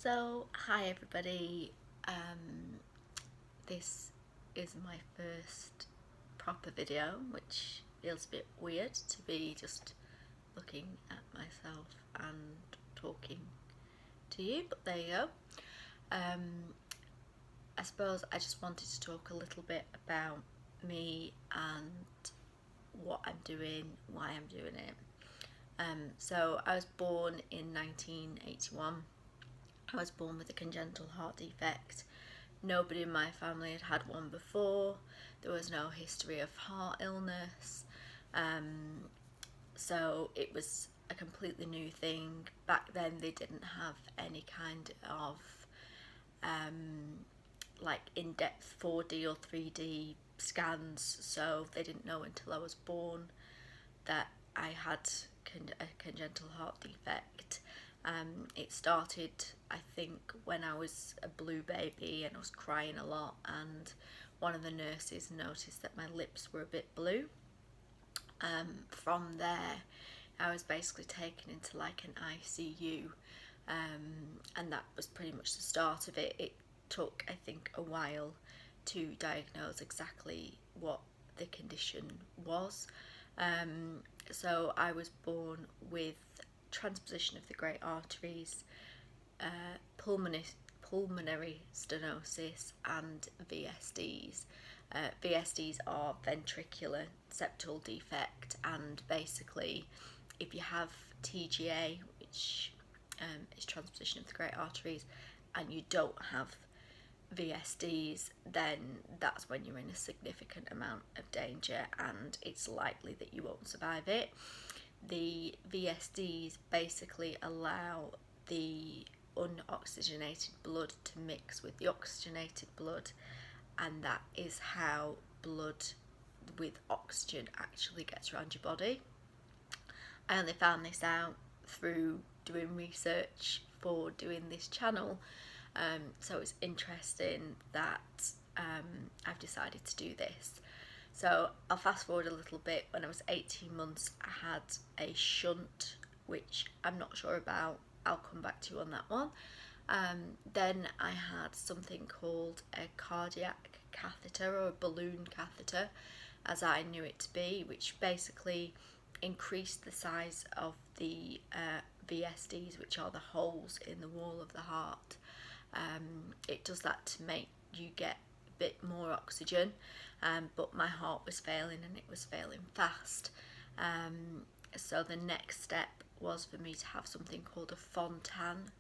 So, hi everybody. This is my first proper video, which feels a bit weird to be just looking at myself and talking to you, but there you go. I suppose I just wanted to talk a little bit about me and what I'm doing, why I'm doing it. So I was born in 1981. I was born with a congenital heart defect. Nobody in my family had had one before. There was no history of heart illness. So it was a completely new thing. Back then they didn't have any kind of like in-depth 4D or 3D scans, so they didn't know until I was born that I had a congenital heart defect. It started, I think, when I was a blue baby and I was crying a lot, and one of the nurses noticed that my lips were a bit blue. From there, I was basically taken into like an ICU, and that was pretty much the start of it. It took, I think, a while to diagnose exactly what the condition was. So I was born with transposition of the great arteries, pulmonary stenosis, and VSDs. VSDs are ventricular septal defect, and basically, if you have TGA, which is transposition of the great arteries, and you don't have VSDs, then that's when you're in a significant amount of danger and it's likely that you won't survive it. The VSDs basically allow the unoxygenated blood to mix with the oxygenated blood, and that is how blood with oxygen actually gets around your body. I only found this out through doing research for doing this channel, so it's interesting that I've decided to do this. So I'll fast forward a little bit. When I was 18 months, I had a shunt, which I'm not sure about. I'll come back to you on that one. Then I had something called a cardiac catheter, or a balloon catheter, as I knew it to be, which basically increased the size of the VSDs, which are the holes in the wall of the heart. It does that to make you get a bit more oxygen, but my heart was failing, and it was failing fast. So the next step was for me to have something called a Fontan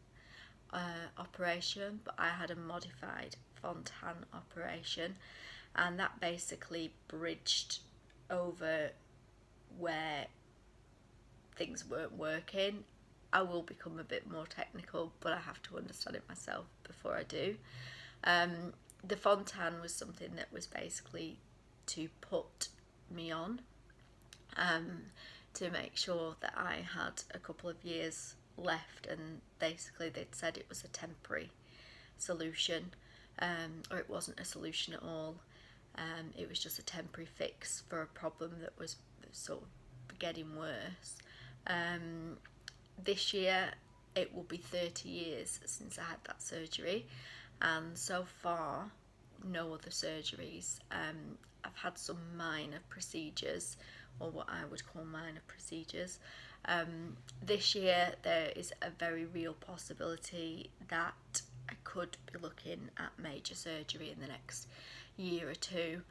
operation, but I had a modified Fontan operation, and that basically bridged over where things weren't working. I will become a bit more technical, but I have to understand it myself before I do. The Fontan was something that was basically to put me on, to make sure that I had a couple of years left, and basically they'd said it was a temporary solution, or it wasn't a solution at all. It was just a temporary fix for a problem that was sort of getting worse. This year it will be 30 years since I had that surgery, and so far no other surgeries. I've had some minor procedures, or what I would call minor procedures. This year there is a very real possibility that I could be looking at major surgery in the next year or two.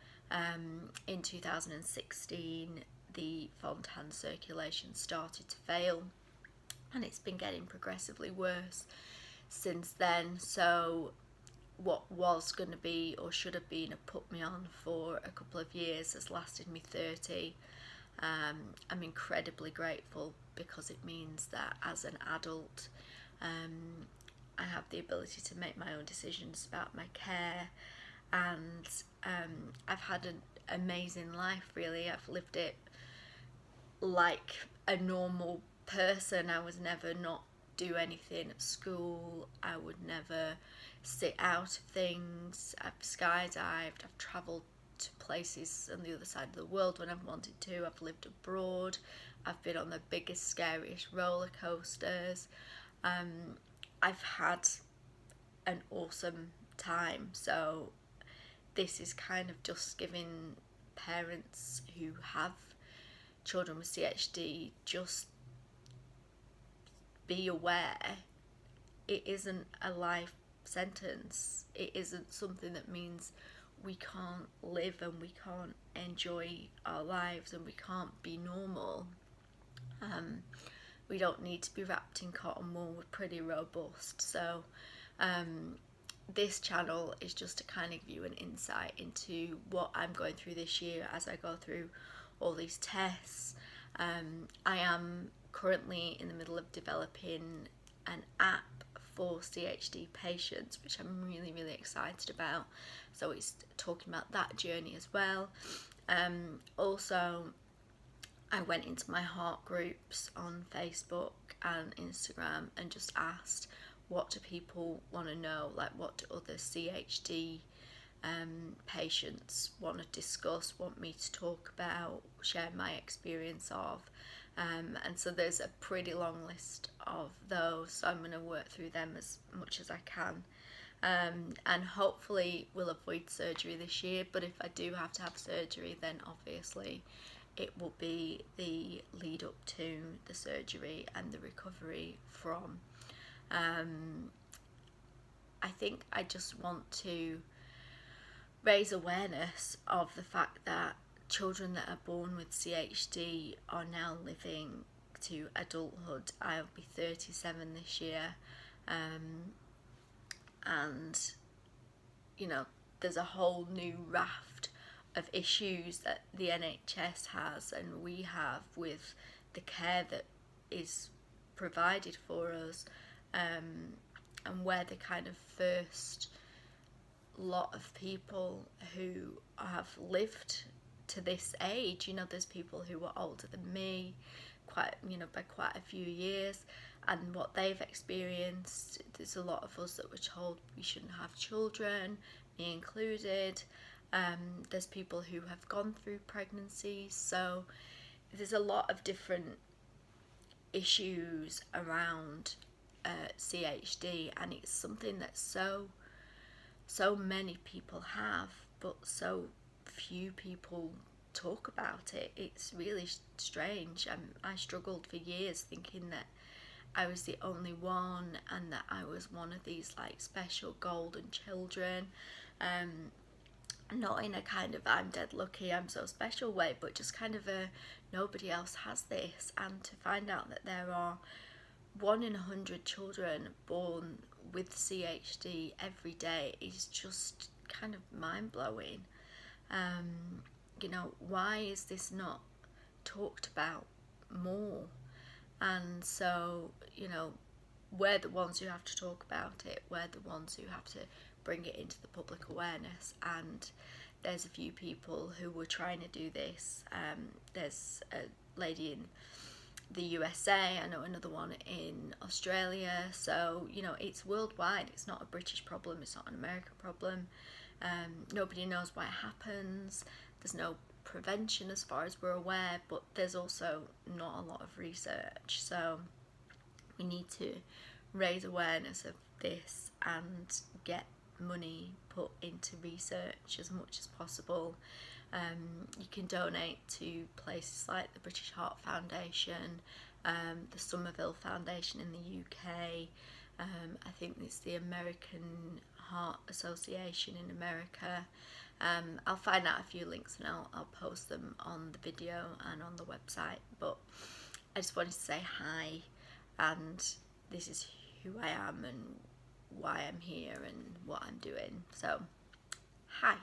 In 2016 the Fontan circulation started to fail, and it's been getting progressively worse since then. So what was going to be, or should have been, a put me on for a couple of years has lasted me 30. I'm incredibly grateful, because it means that as an adult I have the ability to make my own decisions about my care, and I've had an amazing life, really. I've lived it like a normal person. I was never not do anything at school. I would never sit out of things. I've skydived, I've travelled to places on the other side of the world when I've wanted to. I've lived abroad. I've been on the biggest, scariest roller coasters. I've had an awesome time. So this is kind of just giving parents who have children with CHD, just be aware it isn't a life sentence. It isn't something that means we can't live and we can't enjoy our lives and we can't be normal. We don't need to be wrapped in cotton wool. We're pretty robust. So this channel is just to kind of give you an insight into what I'm going through this year as I go through all these tests. I am currently in the middle of developing an app for CHD patients, which I'm really, really excited about. So it's talking about that journey as well. Also, I went into my heart groups on Facebook and Instagram and just asked, what do people want to know? Like, what do other CHD patients want to discuss, want me to talk about, share my experience of. And so there's a pretty long list of those, so I'm going to work through them as much as I can. And hopefully we'll avoid surgery this year, but if I do have to have surgery, then obviously it will be the lead up to the surgery and the recovery from. I think I just want to raise awareness of the fact that children that are born with CHD are now living to adulthood. I'll be 37 this year, and you know, there's a whole new raft of issues that the NHS has and we have with the care that is provided for us, and we're the kind of first lot of people who have lived to this age. You know, there's people who are older than me, by quite a few years, and what they've experienced. There's a lot of us that were told we shouldn't have children, me included. There's people who have gone through pregnancies, so there's a lot of different issues around CHD, and it's something that so many people have, but so few people talk about it. It's really strange. I struggled for years thinking that I was the only one and that I was one of these like special golden children, not in a kind of I'm dead lucky, I'm so special way, but just kind of a nobody else has this. And to find out that there are 1 in 100 children born with CHD every day is just kind of mind-blowing. Why is this not talked about more? And so, we're the ones who have to talk about it. We're the ones who have to bring it into the public awareness. And there's a few people who were trying to do this. There's a lady in the USA, I know another one in Australia. So, it's worldwide. It's not a British problem. It's not an American problem. Nobody knows why it happens. There's no prevention as far as we're aware, but there's also not a lot of research. So we need to raise awareness of this and get money put into research as much as possible. You can donate to places like the British Heart Foundation, the Somerville Foundation in the UK. I think it's the American Heart Association in America. I'll find out a few links and I'll post them on the video and on the website. But I just wanted to say hi, and this is who I am and why I'm here and what I'm doing. So, hi.